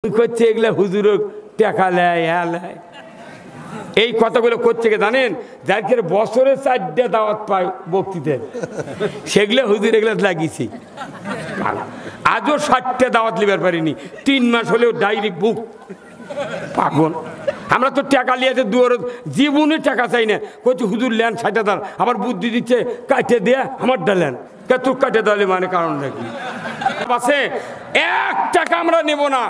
করছে এগুলা হুজুর টাকা লেয় লেয় এই কথাগুলো করছে কে জানেন? যার ক্ষেত্রে বছরে 4টা দাওয়াত পায় বক্তৃতার, সেগুলো হুজুর এগুলো লাগিয়েছি। আজও 60টা দাওয়াত লিবার পারিনি, 3 মাস হলেও ডাইরেক্ট বুক পাগল। আমরা তো টাকা লিয়েছে দুয়ার, জীবনে টাকা চাই না, করছি হুজুর লেন 60 আবার বুদ্ধি দিচ্ছে কাটে দেয়া আমার ডালেন তোর কাটে দেওয়ালে মানে কারণ নাকি আছে 1 টাকা আমরা নেব না।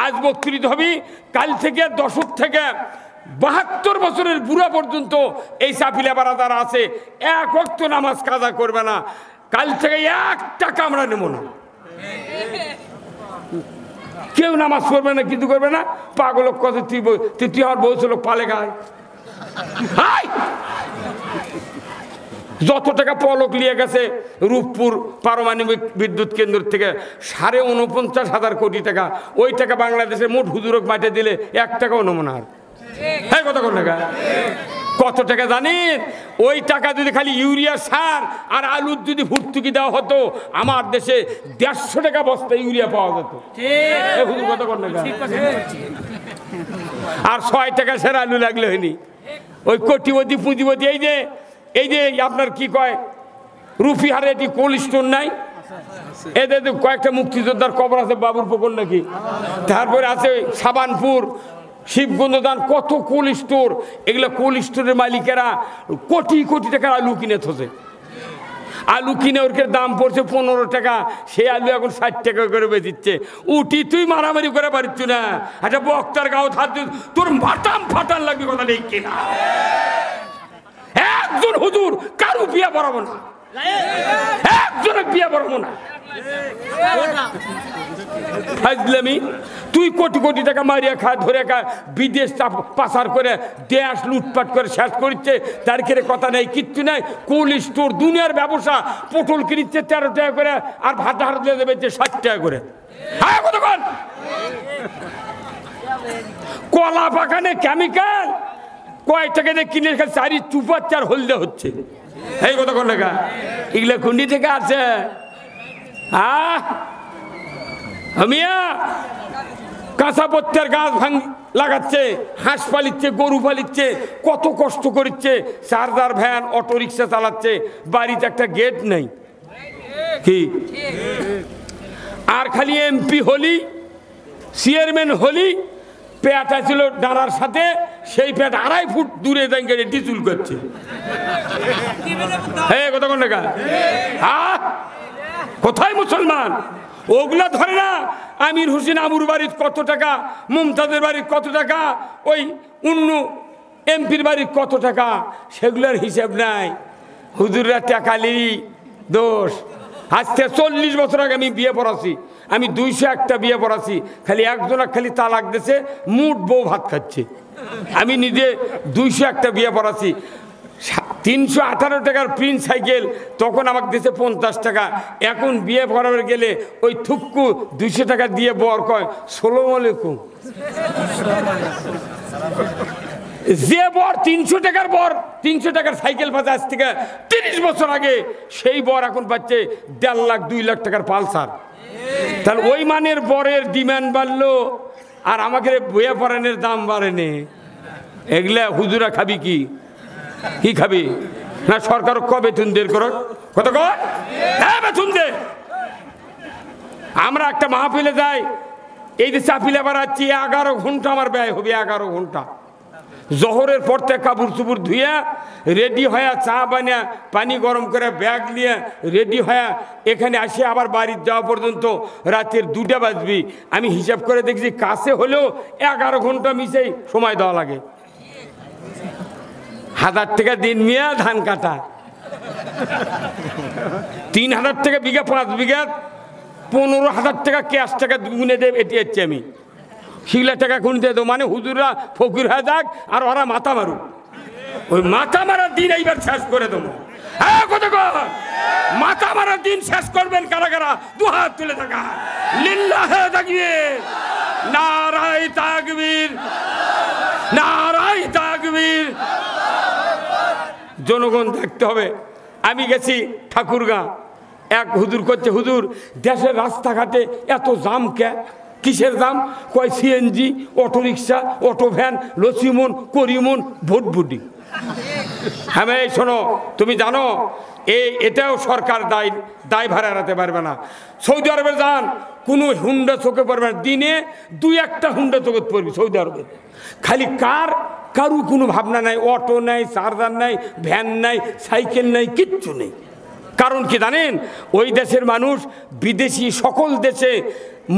আজ বক্তৃতা হবে, কাল থেকে দশক থেকে 72 বছরের বুড়া পর্যন্ত এই সাফিলা বারাদার আছে, 1 ওয়াক্ত নামাজ কাজা করবে না। কাল থেকে 1 টাকা আমরা নেব না, কেউ নামাজ পড়বে না, কিছু করবে না। পাগল কত তুই আমার বউ লোক পালে গায়, যত টাকা পলক নিয়ে গেছে রূপপুর পারমাণবিক বিদ্যুৎ কেন্দ্র থেকে 49,500 কোটি টাকা, ওই টাকা বাংলাদেশের মোট হুজুরক মাঠে দিলে 1 টাকাও নমুনা। হ্যাঁ কত কোন টাকা, কত টাকা জানেন? ওই টাকা যদি খালি ইউরিয়া সার আর আলুর যদি ভর্তুকি দেওয়া হতো, আমার দেশে 150 টাকা বস্তা ইউরিয়া পাওয়া যেত। হুজুর কত কোন টাকা, আর 6 টাকা সের আলু লাগলে হয়নি। ওই কোটিপতি পুঁজিপতি এই যে আপনার কি কয় রুফিহারে এটি কোল্ড স্টোর নাই, এদের কয়েকটা মুক্তিযোদ্ধার কবর আছে বাবুর পুকুর নাকি, তারপরে আছে সাবানপুর, শিবগঞ্জদান, কত কোল্ড স্টোর। এগুলো কোল্ড স্টোরের মালিকেরা কোটি কোটি টাকার আলু কিনে থসে। আলু কিনে ওর দাম পড়ছে 15 টাকা, সেই আলু এখন 60 টাকা করে বেচিচ্ছে। উঠি তুই মারামারি করে পারিস না, আচ্ছা বক্তার গাও থাকতে তোর মাটাম ফাটান লাগবে, কথা নেই কিনা? একজন হুজুর কারু বিয়া পড়াবো না, একজনের বিয়া পড়াবো না। তুই কোটি কোটি টাকা মারিয়া খা, ধরে খা, বিদেশ পাচার করে দেশ লুটপাট করে শেষ করছে, তার ক্ষেত্রে কথা নেই, কিচ্ছু নাই। কোল্ড স্টোর দুনিয়ার ব্যবসা, পটল কিনছে 13 টাকা করে, আর ভাতা হার দিয়ে দেবে 60 টাকা করে। কলা বাগানে কেমিক্যাল কয় টাকা দিয়ে কিনে চারি চুপার 4 হলদে হচ্ছে। এই কত কোন টাকা, এগুলো খুন্ডি থেকে আছে। আমিয়া কাঁচা পত্তের গাছ লাগাচ্ছে, হাঁস পালিচ্ছে, গরু পালিচ্ছে, কত কষ্ট করছে, চার্জার ভ্যান অটো রিক্সা চালাচ্ছে, বাড়িতে একটা গেট নাই কি। আর খালি এমপি হলি, চেয়ারম্যান হলি, পেট ছিল ডানার সাথে, সেই পেট 2.5 ফুট দূরে দাঁড়িয়ে ডিচুল করছে। হ্যাঁ কত কোন টাকা, কোথায় মুসলমান? ওগুলা ধরে না। আমির হোসেন আবুর বাড়ির কত টাকা, মুমতাজের বাড়ির কত টাকা, ওই উন্নু এমপির বাড়ির কত টাকা, সেগুলোর হিসেব নাই। হুজুররা টাকালি দোষ। আজ থেকে 40 বছর আগে আমি বিয়ে পড়াছি, আমি 201টা বিয়ে পড়াছি, খালি একজনের খালি তালাক দিয়েছে, মুঠ বউ ভাত খাচ্ছে। আমি নিজে 201টা বিয়ে পড়াছি। 318 টাকার প্রিন্স সাইকেল তখন আমাকে দিয়েছে 50 টাকা। এখন বিয়ে করাবার গেলে ওই থুক্কু 200 টাকা দিয়ে বর কয় সালাম আলাইকুম। যে বর 300 টাকার বর 300 টাকার সাইকেল পাচ্ছে আজ থেকে 30 বছর আগে, সেই বর এখন পাচ্ছে 1.5 লাখ 2 লাখ টাকার পালসার। তাহলে ওই মানের বরের ডিমান্ড বাড়লো, আর আমাকে বইয়া পড়ানোর দাম বাড়েনি। এগুলা হুজুরা খাবি কি, কি খাবি না? সরকার কবে বেতন দের করো, কত কয় বেতন দে। আমরা একটা মাহফিলে যাই, এই যে চাপিলে বাড়াচ্ছি, 11 ঘন্টা আমার ব্যয় হবে, 11 ঘন্টা। জোহরের পর থেকে কাপড় চুপুর ধুইয়া রেডি হয়ে, চা বানিয়া পানি গরম করে ব্যাগ নিয়ে রেডি হয়ে এখানে আসে, আবার বাড়ির যাওয়া পর্যন্ত রাতের 2টা বাজবি। আমি হিসাব করে দেখছি কাছে হলেও 11 ঘন্টা মিশেই সময় দেওয়া লাগে। 1000 টাকা দিন মিয়া ধান কাটা, 3000 টাকা বিঘা, 5 বিঘা 15,000 টাকা ক্যাশ টাকা গুনে দেব। এটি হচ্ছে আমি শিলা টাকা গুনতে দেবো, মানে হুজুররা ফকির হয়ে যাক আর ওরা মাথা মারুক। ওই মাথা মারার দিন এইবার শেষ করে দেবো। হ্যাঁ কত মাথা মারার দিন শেষ করবেন কারা কারা? 2 হাত তুলে থাকা, লিল্লাহে তাকবীর, নারায়ে তাকবীর, নারায়ে তাকবীর। জনগণ দেখতে হবে। আমি গেছি ঠাকুরগাঁ, এক হুজুর করছে, হুজুর দেশের রাস্তাঘাটে এত জাম কে? কিসের দাম? কয় সিএনজি, অটোরিকশা, অটো ভ্যান, লসিমন, করিমন, ভোটভুটি। হ্যাঁ এই শোনো, তুমি জানো এটাও সরকার দায়ভার এড়াতে পারবে না। সৌদি আরবে যান, কোনো হুন্ডা চোখে পড়বে না, দিনে 2-1টা হুন্ডা চোখে পড়বে সৌদি আরবে। খালি কারু কোনো ভাবনা নাই, অটো নাই, চার্জার নাই, ভ্যান নাই, সাইকেল নাই, কিচ্ছু নেই। কারণ কি জানেন? ওই দেশের মানুষ বিদেশি সকল দেশে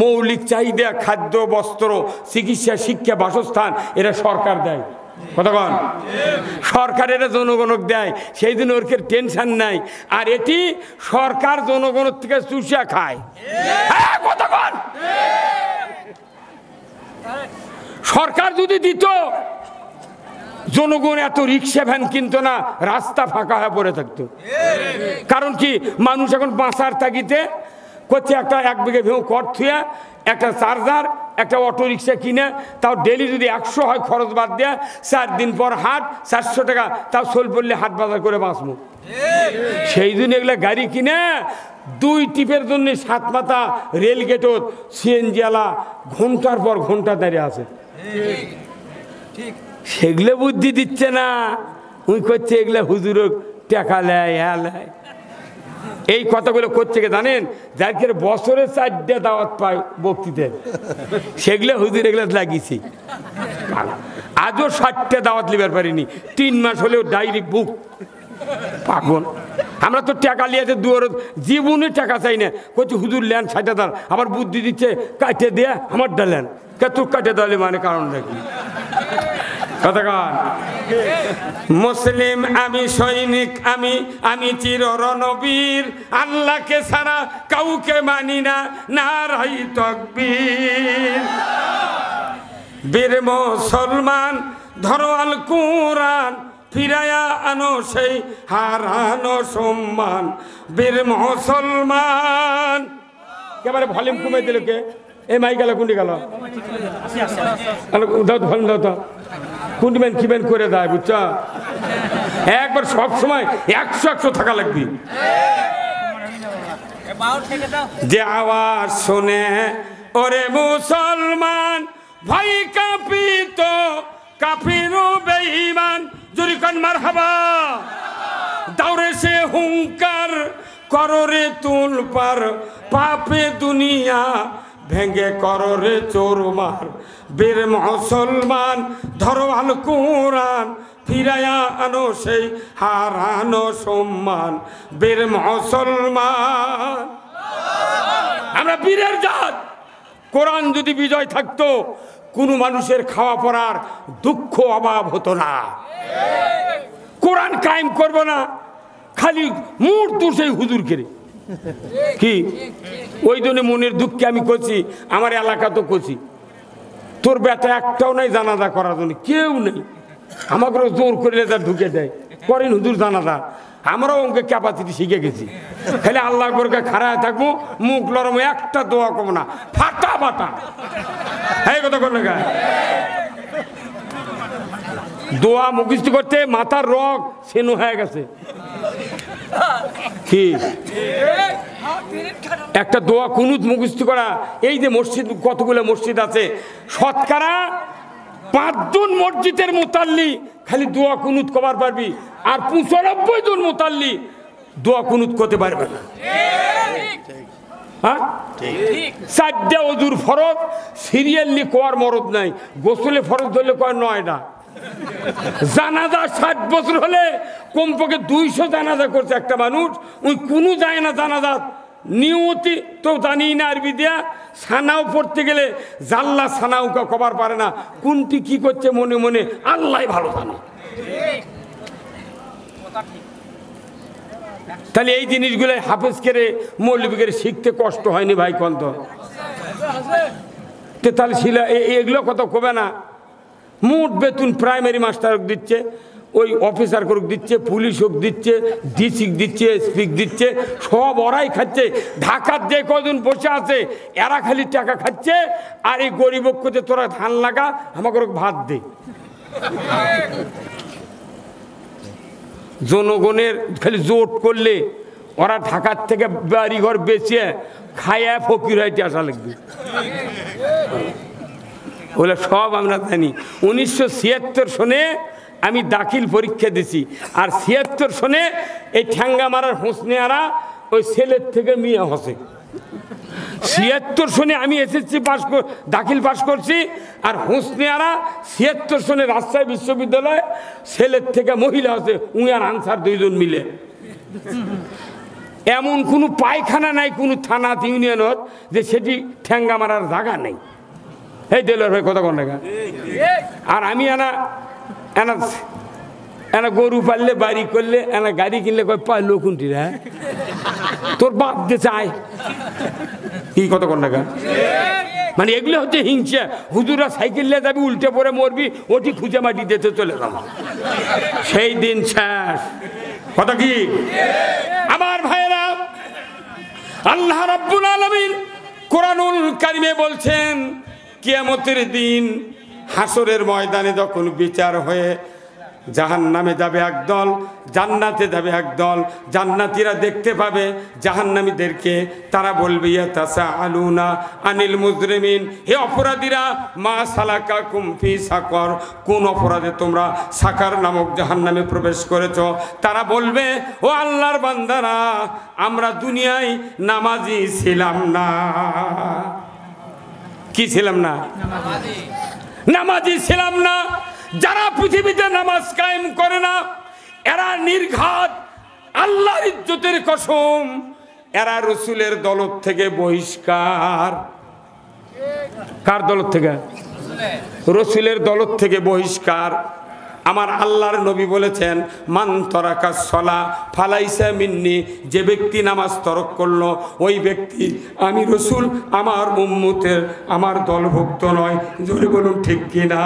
মৌলিক চাহিদা, খাদ্য, বস্ত্র, চিকিৎসা, শিক্ষা, বাসস্থান এরা সরকার দেয়। কতক্ষণ সরকার এটা জনগণক দেয়, সেই জন্য ওর টেনশন নাই। আর এটি সরকার জনগণের থেকে চুষা খায়। কতক্ষণ সরকার যদি দিত, জনগণ এত রিক্সা ভ্যান কিনতো না, রাস্তা ফাঁকা হয়ে পড়ে থাকতো। কারণ কি, মানুষ এখন বাঁচার তাগিতে করছে একটা 1 বিঘে ভেউ কর থুয়া একটা চার্জার, একটা অটো রিক্সা কিনে, তাও ডেলি যদি 100 হয় খরচ বাদ দেয়া, 4 দিন পর হাট 400 টাকা, তাও সোল পড়লে হাট বাজার করে বাঁচবো। সেই জন্য এগুলা গাড়ি কিনে 2 টিপের জন্য 7 মাথা রেলগেটত সিএনজিওয়ালা ঘন্টার পর ঘন্টা দাঁড়িয়ে আছে। সেগুলো বুদ্ধি দিচ্ছে না, উনি করছে এগুলা হুজুর টাকা লেয়, হ্যাঁ লেয়। এই কথাগুলো করছে কি জানেন? যার কি বছরে 4টা দাওয়াত পায় বক্তৃতার, সেগুলো হুজুর এগুলো লাগিয়েছি। আজও 60টা দাওয়াত লিবার পারিনি, 3 মাস হলেও ডাইরেক্ট বুক। পাগল, আমরা তো টাকা লিয়েছে দুয়ার, জীবনে টাকা চাই না, করছি হুজুর লেন 60 আবার বুদ্ধি দিচ্ছে কাটে দেয়া আমার ডালেন, তোর কাটে দালে মানে কারণ নাকি? মুসলিম আমি, সৈনিক আমি চির রণবীর, আল্লাহকে ছাড়া কাউকে মানি না, নারাই তাকবীর। বীর মুসলমান ধরো আল কুরআন, ফিরায়া আনো সেই হারানো সম্মান। বীর মুসলমান, একেবারে ভলিউম কমে দিল কে? এই মাই গেল, কোনটি গেল? দাও তো ভলিউম, দাও তো। কুন্ডিম্যান কিবেন করে দেয়, বুঝছো? একবার সব সময় 100 থাকা লাগবে। যে আওয়াজ শুনে ওরে মুসলমান, ভাই কাঁপিত কাফির বেঈমান, জোরে কান মারহাবা। দাউরে সে হুঙ্কার কররে তুল পার, পাপে দুনিয়া ভেঙ্গে কররে চোরমার। বীর মুসলমান ধরো আল কুরআন, ফিরায়া আনো সেই হারানো সম্মান। বীর মুসলমান, আমরা বীরের জাত। কোরআন যদি বিজয় থাকতো, কোনো মানুষের খাওয়া পড়ার দুঃখ অভাব হতো না। কোরআন কায়েম করবো না, খালি মুঠ দোষে হুজুর কেড়ে কি? ওই জন্য মনের দুঃখে আমি করছি, আমার এলাকা তো করছি, তোর বেটা একটাও নাই জানাজা করার জন্য, কেউ নেই। আমাকে জোর করে তার ঢুকে দেয়, করেন হুজুর জানাজা। আমরাও অঙ্কে ক্যাপাসিটি শিখে গেছি, খালি আল্লাহ করে খাড়ায় থাকবো, মুখ লরম, একটা দোয়া কম না, ফাটা ফাটা। এই কথা করলে গায়ে দোয়া মুখস্থ করতে মাথার রগ সেনো হয়ে গেছে। কি একটা দোয়া কুনুত মুখস্থ করা? এই যে মসজিদ, কতগুলো মসজিদ আছে, শতকরা 5 জন মসজিদের মুতাল্লি খালি দোয়া কুনুত কবার পারবি, আর 95 জন মুতাল্লি দোয়া কুনুত করতে পারবে না। হ্যাঁ, 4টা ওযুর ফরজ, সিরিয়ালি কোয়ার মরদ নাই, গোসলে ফরজ ধরলে কয় 9টা। জানাজা 60 বছর হলে কমপক্ষে 200 জানাজা করছে একটা মানুষ, ওই কোনো যায় না জানাজা নিয়তি তো জানি না। আরবি দিয়া সানাও পড়তে গেলে জাল্লা সানাউকা কবার পারে না, কোনটি কি করছে মনে মনে আল্লাহ ভালো জানে। তাহলে এই জিনিসগুলো হাফেজ করে মৌলবি করে শিখতে কষ্ট হয়নি ভাই? কন্ত তাহলে শিলা এগুলো কত কবে না? মোট বেতন প্রাইমারি মাস্টার দিচ্ছে, ওই অফিসার করুক দিচ্ছে, পুলিশ হোক দিচ্ছে, ডিসি দিচ্ছে, এসপি দিচ্ছে, সব ওরাই খাচ্ছে। ঢাকার যে কজন বসে আছে এরা খালি টাকা খাচ্ছে, আর এই গরিব করছে তোরা ধান লাগা, আমাকে ভাত দে। জনগণের খালি জোট করলে ওরা ঢাকার থেকে বাড়িঘর বেচে খায়া ফকির হইতে আসা লাগবে। বলে সব আমরা জানি। 1976 সনে আমি দাখিল পরীক্ষা দিছি, আর 76 সনে এই ঠ্যাঙ্গা মারার হোসনেয়ারা ওই ছেলের থেকে মিয়া হসে। 76 সনে আমি এসএসসি দাখিল পাস করছি, আর হোসনেয়ারা 76 সনে রাজশাহী বিশ্ববিদ্যালয় ছেলের থেকে মহিলা হচ্ছে, উঁয়ার আনসার দুইজন মিলে। এমন কোনো পায়খানা নাই কোনো থানা ইউনিয়নত যে সেটি ঠ্যাঙ্গা মারার জায়গা নেই। এই দেলোর ভাই কথা কোন জায়গা। আর আমি এনা গরু পাললে বাড়ি করলে এনা গাড়ি কিনলে কয় পাইলো কোনটি রে, তোর বাপ দে চায় কি কথা কোন জায়গা। মানে এগুলো হচ্ছে হিংসা। হুজুরা সাইকেল নিয়ে যাবি, উল্টে পরে মরবি, ওটি খুঁজে মাটি দিতে চলে যাবো, সেই দিন শেষ। কথা কি আমার ভাইরা, আল্লাহ রাব্বুল আলামিন কোরআনুল কারিমে বলছেন কিয়ামতের দিন হাসরের ময়দানে যখন বিচার হয়ে জাহান্নামে যাবে একদল, জান্নাতে যাবে একদল। জান্নাতীরা দেখতে পাবে জাহান্নামীদেরকে, তারা বলবে ইয়াতাসাআলুনা আনিল মুজরিমিন, হে অপরাধীরা, মা সালাকাকুম ফি সাকর, কোন অপরাধে তোমরা সাকার নামক জাহান্নামে প্রবেশ করেছো? তারা বলবে, ও আল্লাহর বান্দারা, আমরা দুনিয়ায় নামাজি ছিলাম না। কি ছিলাম না? নামাজি ছিলাম না। যারা পৃথিবীতে নামাজ কায়েম করে না এরা নির্ঘাত, আল্লাহর ইজ্জতের কসম, এরা রসুলের দলত থেকে বহিষ্কার। কার দলত থেকে? রসুলের দলত থেকে বহিষ্কার। আমার আল্লাহর নবী বলেছেন, মান তরাকা সলা ফালাইসা মিন্নি, যে ব্যক্তি নামাজ তরক করলো ওই ব্যক্তি, আমি রসুল আমার উম্মতের, আমার দলভুক্ত নয়। জোরে বলুন ঠিক কিনা।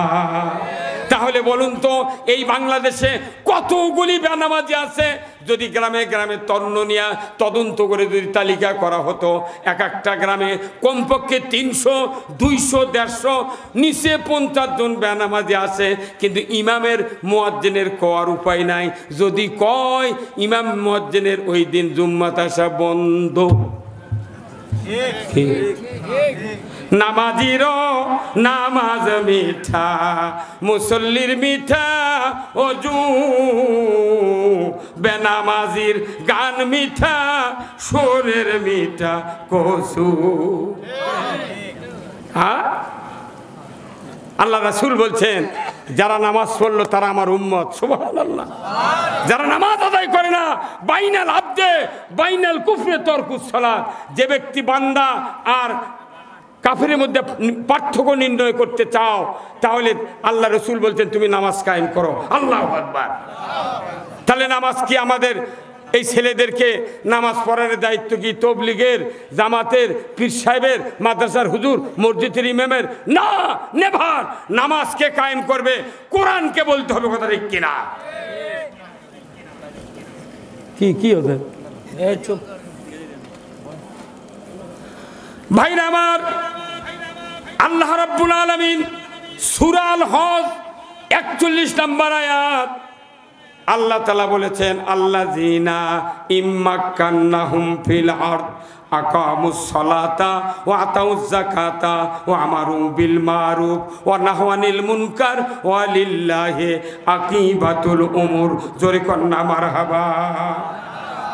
তাহলে বলুন তো, এই বাংলাদেশে কতগুলি বেনামাজি আছে? যদি গ্রামে গ্রামে তন্ন তদন্ত করে যদি তালিকা করা হতো, এক একটা গ্রামে কমপক্ষে 300, 200, 150, নিচে 50 জন বেনামাজি আছে। কিন্তু ইমামের মুয়াজ্জিনের কওয়ার উপায় নাই। যদি কয় ইমাম মুয়াজ্জিনের ওই দিন জুম্মাত আসা বন্ধ। নামাজির নামাজ মিঠা, মুসল্লির মিঠা ওযু, বেনামাজির গান মিঠা, সুরের মিঠা কসু। আল্লাহ রাসূল বলছেন, যারা নামাজ পড়লো তারা আমার উম্মত। সুবহানাল্লাহ। যারা নামাজ আদায় করে না, বাইনাল আবদে বাইনাল কুফরে তরকুস সালাত, যে ব্যক্তি বান্দা আর কাফেরের মধ্যে পার্থক্য নির্ণয় করতে চাও, তাহলে আল্লাহ রসুল বলছেন তুমি নামাজ কায়েম করো। আল্লাহু আকবার। তাহলে নামাজ কি আমাদের এই ছেলেদেরকে নামাজ পড়ার দায়িত্ব কি তবলিগের, জামাতের, পীর সাহেবের, মাদ্রাসার হুজুর, মসজিদের ইমামের? না, নেভার। নামাজকে কায়েম করবে কোরআনকে বলতে হবে। কথা ঠিক কিনা? কি হবে ভাইরা আমার? আল্লাহ রাব্বুল আলামিন সূরা আল হজ 41 নম্বর আয়াত আল্লাহ তাআলা বলেছেন, আল্লাযীনা ইম্মাক্কান্নাহুম ফিল আরদ আকামুস সালাতা ওয়া আতাউজ যাকাতা ওয়া আমারু বিল মারুফ ওয়া নাহাউ আনিল মুনকার ওয়া লিল্লাহি আকিবাতুল উমুর। জোরে কন্না মারহাবা।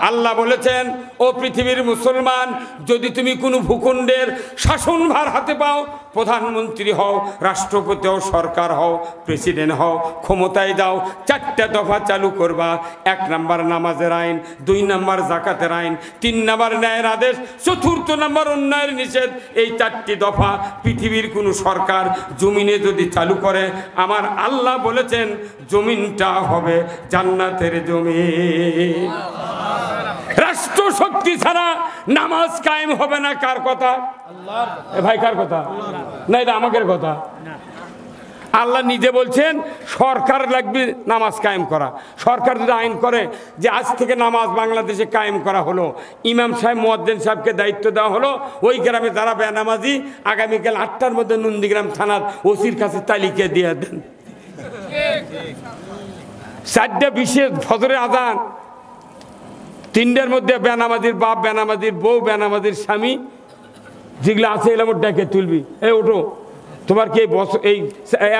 আল্লাহ বলেছেন, ও পৃথিবীর মুসলমান, যদি তুমি কোনো ভূখণ্ডের শাসনভার হাতে পাও, প্রধানমন্ত্রী হও, রাষ্ট্রপতি হও, সরকার হও, প্রেসিডেন্ট হও, ক্ষমতায় যাও, 4টা দফা চালু করবা। 1 নাম্বার নামাজের আইন, 2 নাম্বার জাকাতের আইন, 3 নাম্বার ন্যায়ের আদেশ, 4র্থ নাম্বার অন্যায়ের নিষেধ। এই 4টি দফা পৃথিবীর কোনো সরকার জমিনে যদি চালু করে, আমার আল্লাহ বলেছেন জমিনটা হবে জান্নাতের জমিন। রাষ্ট্র শক্তি ছাড়া নামাজ কায়েম হবে না। কার কথা? ভাই কার কথা? না, এটা আমাদের কথা। আল্লাহ নিজে বলছেন সরকার লাগবে নামাজ কায়েম করা। সরকার যদি আইন করে যে আজ থেকে নামাজ বাংলাদেশে কায়েম করা হলো, ইমাম সাহেব মুয়াজ্জিন সাহেবকে দায়িত্ব দেওয়া হলো, ওই গ্রামে যারা বেনামাজি আগামীকাল 8টার মধ্যে নন্দীগ্রাম থানার ওসির কাছে তালিকা দিয়ে দেন। 4:20 ফজরের আজান, 3টার মধ্যে বেনামাজির বাপ, বেনামাজির বউ, বেনামাজির স্বামী যেগুলো আছে এলাম ডেকে তুলবি, এই ওঠো। তোমার কি এই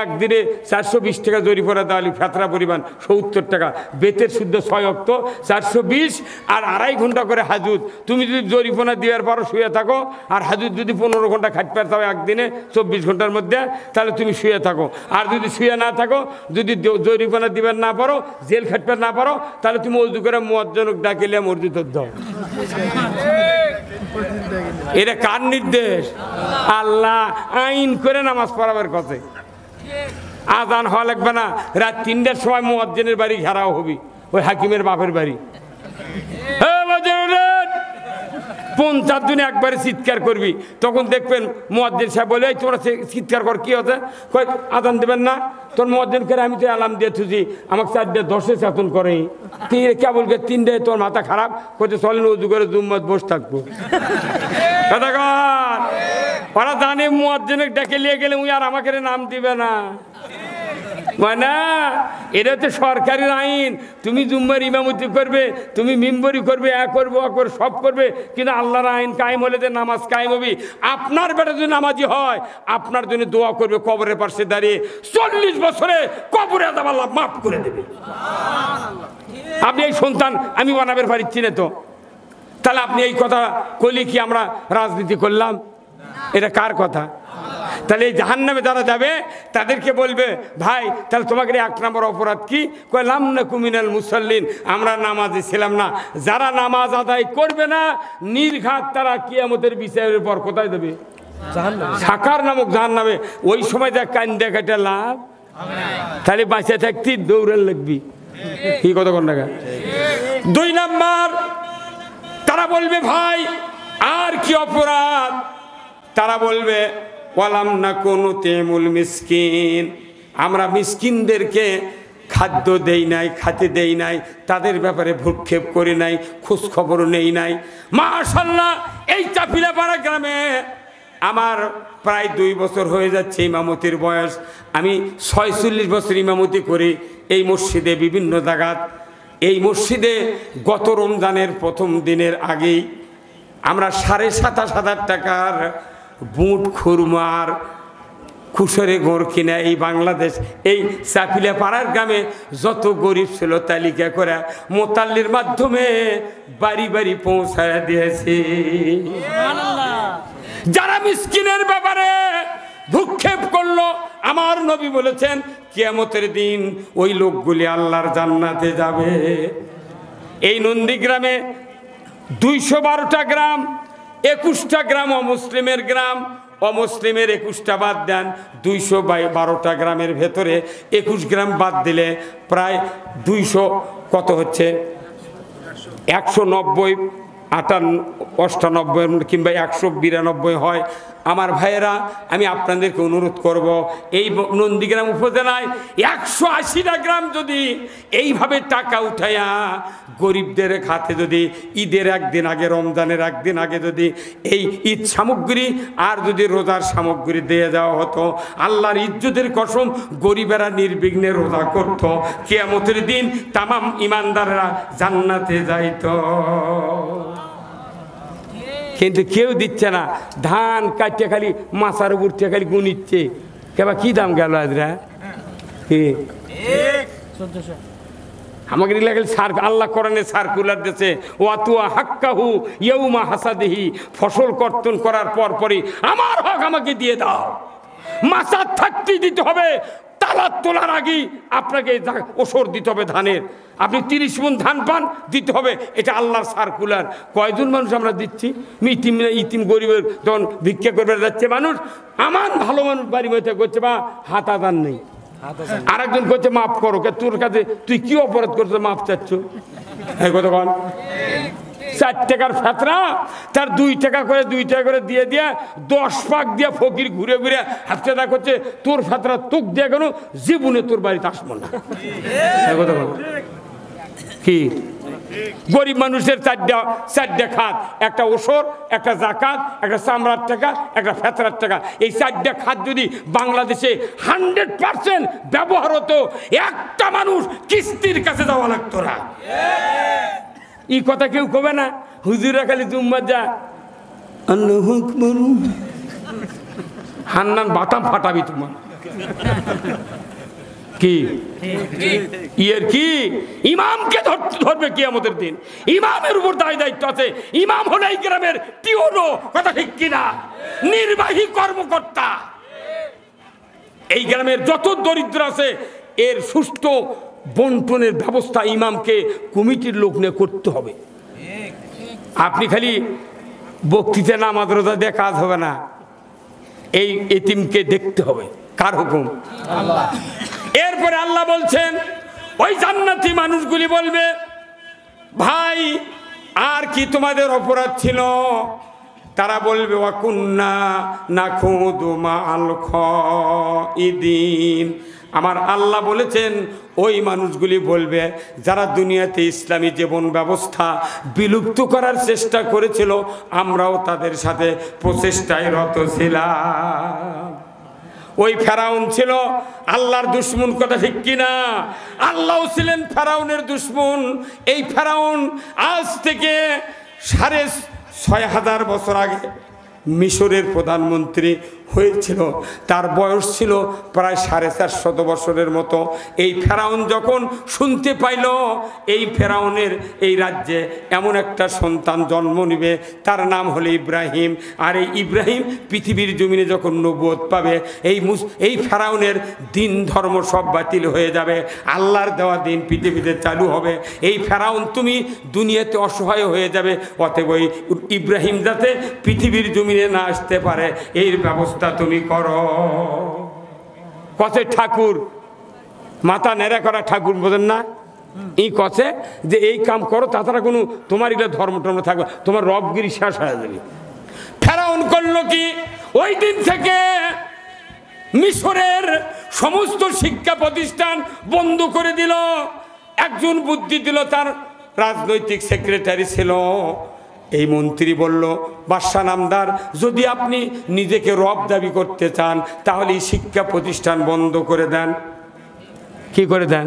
একদিনে 420 টাকা জরিমানা দেওয়ালি, ফেতরা পরিমাণ 70 টাকা, বেতের শুদ্ধ 6 অক্ত 420, আর 2.5 ঘন্টা করে হাজুত। তুমি যদি জরিমানা দেওয়ার পরও শুয়ে থাকো, আর হাজুত যদি 15 ঘন্টা খাটতে পারতে হবে একদিনে 24 ঘন্টার মধ্যে, তাহলে তুমি শুয়ে থাকো। আর যদি শুয়ে না থাকো, যদি জরিমানা দিবার না পারো, জেল খাটতে না পারো, তাহলে তুমি ওযু করে মুয়াজ্জিনকে ডাকিলে মসজিদ দাও। এটা কার নির্দেশ? আল্লাহ আইন করে নামাজ পড়াবার কথা। আজান হওয়া লাগবে না, রাত 3টার সময় মুয়াজ্জিনের বাড়ি ঘেরাও হবি, ওই হাকিমের বাপের বাড়ি। 50 জনে একবারে চিৎকার করবি, তখন দেখবেন মুয়াজ্জিন সাহেব বলে, এই তোমরা চিৎকার কর, কি হচ্ছে? কই আজান দেবেন না? তোর মুয়াজ্জিন করে আমি তো অ্যালার্ম দিয়ে থুছি, আমাকে 4:10 চেতন করে। কেবল 3টায় তোর মাথা খারাপ করছে, চলেন ওযু করে জুম্মাত বসে থাকবো। কথা কর, ওরা জানে মুয়াজ্জিনকে ডেকে নিয়ে গেলে উনি আর আমাকে নাম দিবে না। মানে এটা হচ্ছে সরকারের আইন। তুমি জুম্মার ইমামতি করবে, তুমি মিম্বরি করবে, করবো সব করবে, কিন্তু আল্লাহর আইন কায়েম হলে যে নামাজ কায়েম হবি। আপনার বেটা যদি নামাজি হয়, আপনার জন্য দোয়া করবে কবরের পাশে দাঁড়িয়ে, 40 বছরে কবরে আযাব আল্লাহ মাফ করে দেবে। আপনি এই সন্তান আমি বানাবের পারছি না তো, তাহলে আপনি এই কথা কইলে কি আমরা রাজনীতি করলাম? এটা কার কথা? তাহলে এই জাহান্নামে যারা যাবে তাদেরকে বলবে, ভাই তাহলে তোমাকে 1 নম্বর অপরাধ কি? কয় লাম নাকু মিনাল মুসাল্লিন, আমরা নামাজি ছিলাম না। যারা নামাজ আদায় করবে না, নির্ঘাত তারা কিয়ামতের বিচারের পর কোথায় দেবে? জাহান্নামে, সাকার নামক জাহান্নামে। ওই সময় যা কান্দে কাটা লাভ, তাহলে বাঁচে থাকতে দৌড়ান লাগবি। কি কথা কোন টাকা? 2 নম্বর, তারা বলবে ভাই আর কি অপরাধ? তারা বলবে ওয়ালাম নাকুনু তেমুল মিসকিন, আমরা মিসকিনদেরকে খাদ্য দেই নাই, খাতে দেই নাই, তাদের ব্যাপারে ভ্রুক্ষেপ করি নাই, খোঁজ খবর নেই নাই। মাশাআল্লাহ, এই চাপিলাপাড়া গ্রামে আমার প্রায় 2 বছর হয়ে যাচ্ছে ইমামতির বয়স। আমি 46 বছর ইমামতি করি এই মসজিদে, বিভিন্ন জায়গাত। এই মসজিদে গত রমজানের প্রথম দিনের আগেই আমরা 27,500 টাকার বুট, খুরমার, খুশরে গোড় কিনে এই বাংলাদেশ, এই চাপিলা পাড়ার গ্রামে যত গরিব ছিল তালিকা করে মোতাল্লির মাধ্যমে বাড়ি বাড়ি পৌঁছায় দিয়েছি। যারা মিসকিনের ব্যাপারে ভ্রুক্ষেপ করলো, আমার নবী বলেছেন কিয়ামতের দিন ওই লোকগুলি আল্লাহর জান্নাতে যাবে। এই নন্দীগ্রামে 212টা গ্রাম, 21টা গ্রাম অমুসলিমের গ্রাম। অমুসলিমের 21টা বাদ দেন, 212টা গ্রামের ভেতরে 21 গ্রাম বাদ দিলে প্রায় 200 কত হচ্ছে? 190, 98 কিংবা 192 হয়। আমার ভাইয়েরা, আমি আপনাদেরকে অনুরোধ করব, এই নন্দীগ্রাম উপজেলায় 180টা গ্রাম যদি এইভাবে টাকা উঠাইয়া গরিবদের খাতে যদি ঈদের একদিন আগে, রমজানের একদিন আগে যদি এই ঈদ সামগ্রী আর যদি রোজার সামগ্রী দিয়ে দেওয়া হতো, আল্লাহর ইজ্জতের কসম গরিবেরা নির্বিঘ্নে রোজা করত, কিয়ামতের দিন তামাম ইমানদাররা জান্নাতে যাইত। কিন্তু কেউ দিচ্ছে না। ধান কাটতে খালি মাথার উপর থেকে খালি গুনিচ্ছে। কেবা কি দাম গেল আজরা? আমাকে আল্লাহ কোরআনে সার্কুলার দিয়েছে, ওয়াতুয়া হাক্কাহু ইয়াউমা হাসাদিহি, ফসল কর্তন করার পর পরই আমার হক আমাকে দিয়ে দাও। মাথার থাকতেই দিতে হবে, তালাত তোলার আগেই আপনাকে ওসর দিতে হবে ধানের। আপনি 30 মণ ধান পান, দিতে হবে। এটা আল্লাহর সার্কুলার। কয়জন মানুষ আমরা দিচ্ছি? ইতিম গরিবের যখন ভিক্ষা করবে যাচ্ছে মানুষ, আমার ভালো মানুষ বাড়ি মধ্যে করছে বা হাত আদান নেই, আরেকজন করছে মাফ করো। তোর কাছে তুই কি অপরাধ করছো মাফ চাচ্ছ? এই কথা কন। 4 টাকার ফেতরা তার 2 টাকা করে 2 টাকা করে দিয়ে দিয়ে 10 পাক দিয়ে ফকির ঘুরে ঘুরে হাফতেদা করছে, তোর ফেতরা তোক দিয়ে কেন জীবনে তোর বাড়িতে আসবো না। কি গরিব মানুষের 4টা খাত, একটা ওসর, একটা জাকাত, একটা চামড়ার টাকা, একটা ফেতরার টাকা। এই 4টা খাত যদি বাংলাদেশে 100% ব্যবহার হতো, একটা মানুষ কিস্তির কাছে যাওয়া লাগতো না। এই কথা কেউ কবে না। হুজুরা খালি জুম্মা যা আল্লাহু আকবার। হান্নান বাতাম ফাটাবি তোমার কি ইয়ের কি ইমামকে ধরবে কিয়ামতের দিন। ইমামের উপর দায়িত্ব আছে। ইমাম হলো এই গ্রামের টিওনো, কথা ঠিক কিনা, নির্বাহী কর্মকর্তা। এই গ্রামের যত দরিদ্র আছে এর সুষ্ঠু বন্টনের ব্যবস্থা ইমামকে কমিটির লোক নিয়ে করতে হবে। আপনি খালি বক্তৃতা নামাজ রোজা দিয়ে কাজ হবে না, এই এতিমকে দেখতে হবে। কার হুকুম? আল্লাহ। এরপরে আল্লাহ বলছেন ওই জান্নাতি মানুষগুলি বলবে, ভাই আর কি তোমাদের অপরাধ ছিল? তারা বলবে ওয়াকুন্না নাখুদু মাআল খাইদিন। আমার আল্লাহ বলেছেন ওই মানুষগুলি বলবে যারা দুনিয়াতে ইসলামী জীবন ব্যবস্থা বিলুপ্ত করার চেষ্টা করেছিল, আমরাও তাদের সাথে প্রচেষ্টায় রত ছিলাম। ওই ফেরাউন ছিল আল্লাহর দুশমন, কথা ঠিক কিনা? আল্লাহও ছিলেন ফেরাউনের দুশমন। এই ফেরাউন আজ থেকে ৬৫০০ বছর আগে মিশরের প্রধানমন্ত্রী হয়েছিল। তার বয়স ছিল প্রায় ৪৫০ বছরের মতো। এই ফেরাউন যখন শুনতে পাইল এই ফেরাউনের এই রাজ্যে এমন একটা সন্তান জন্ম নিবে, তার নাম হলো ইব্রাহিম, আর এই ইব্রাহিম পৃথিবীর জমিনে যখন নবুয়ত পাবে এই ফেরাউনের দিন ধর্ম সব বাতিল হয়ে যাবে, আল্লাহর দেওয়া দিন পৃথিবীতে চালু হবে। এই ফেরাউন তুমি দুনিয়াতে অসহায় হয়ে যাবে, অতএব ওই ইব্রাহিম যাতে পৃথিবীর জমিনে না আসতে পারে এই ব্যবস্থা তুমি করো। কসে ঠাকুর মাথা নেড়া করা ঠাকুর বোঝেন না? এই কসে যে এই কাম করো, তাছাড়া কোনো তোমার এগুলো ধর্ম টর্ম থাকবে, তোমার রবগিরি শেষ হয়ে যাবে। ফেরাউন করলো কি? ওই দিন থেকে মিশরের সমস্ত শিক্ষা প্রতিষ্ঠান বন্ধ করে দিল। একজন বুদ্ধি দিল, তার রাজনৈতিক সেক্রেটারি ছিল। এই মন্ত্রী বলল, বাদশাহ নামদার, যদি আপনি নিজেকে রব দাবি করতে চান তাহলে এই শিক্ষা প্রতিষ্ঠান বন্ধ করে দেন। কি করে দেন?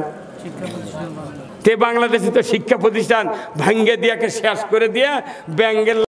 তে বাংলাদেশে তো শিক্ষা প্রতিষ্ঠান ভাঙ্গে দিয়াকে শেষ করে দিয়া ব্যাঙ্গের